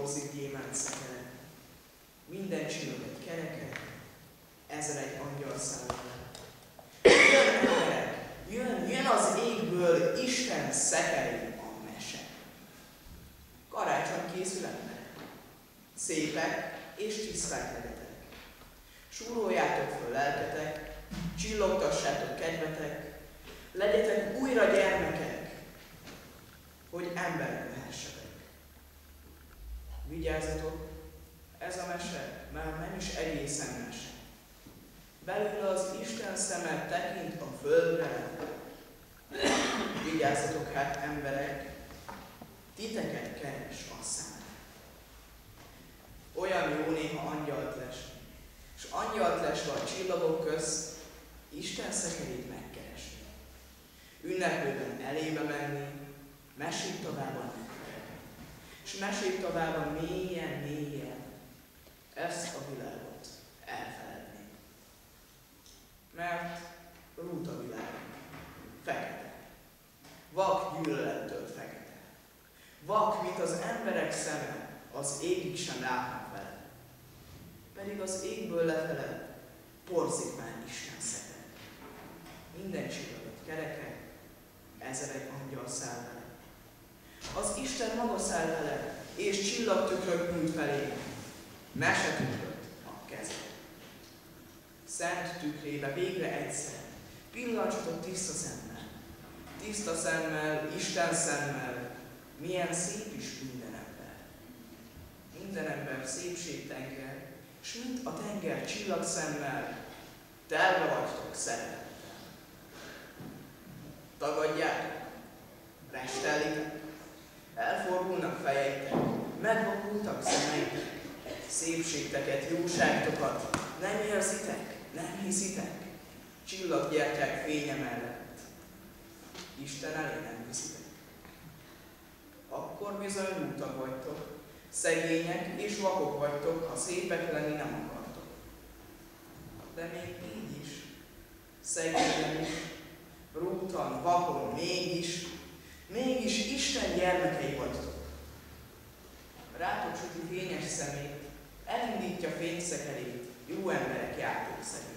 porzik gyémánt szekere. Minden csillag egy kereke, ezer egy angyal száll vele. Jön emberek, jön az égből Isten szekerén a mese. Karácsony készül emberek. Szépek és tiszták legyetek. Súroljátok föl lelketek, csillogtassátok kedvetek, legyetek újra gyermekek, hogy emberek lehessetek. Vigyázzatok, ez a mese már nem is egészen mese. Belőle az Isten szeme tekint a földre. Vigyázzatok hát, emberek, titeket keres a szeme. Olyan jó néha angyalt lesni, és angyalt lesve a csillagok közt Isten szekerét megkeresni. Ünneplőben elébe menni, mesék továbban megkeresni. És mesék továbban mélyen ezt a világot elfeledni. Mert rút a világ, fekete. Vak gyűlölettől fekete. Vak, mint az emberek szeme, az égig sem látnak vele. Pedig az égből lefele porzik már Isten szeme. Minden csillagot kereke, ezer egy angyal száll vele. Az Isten maga száll vele, és csillagtükrök nyújt felé. Mesetükröt a keze. Szent tükrébe végre egyszer pillantsatok tiszta szemmel. Tiszta szemmel, Isten szemmel, milyen szép is minden ember. Minden ember szépségtenger, s mint a tenger csillagszemmel, telve vagytok szeretettel. Tagadjátok, restellitek, elfordulnak fejeitek, megvakultak szemeitek, szépségteket, jóságtokat nem érzitek, nem hiszitek, csillaggyertyák fénye mellett. Isten elé nem viszitek. Akkor bizony lútak vagytok, szegények és vakok vagytok, ha szépek lenni nem akartok. De még így is, szegényen is, rútan, vakon, mégis Isten gyermekei vagytok. Rátok süti fényes szemét, elindítja fényszekerét, jó emberek játékszerét.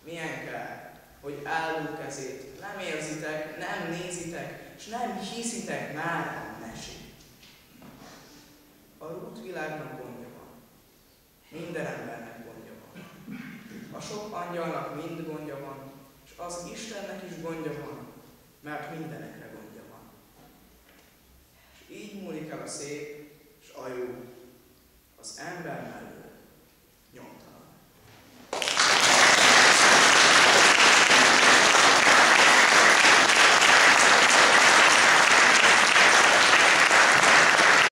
Milyen kár, hogy álló kezét nem érzitek, nem nézitek, és nem hiszitek már a mesét. A rútvilágnak gondja van. Minden embernek gondja van. A sok angyalnak mind gondja van, és az Istennek is gondja van, mert mindenekre gondja van. És így múlik el a szép és a jó az ember mellől.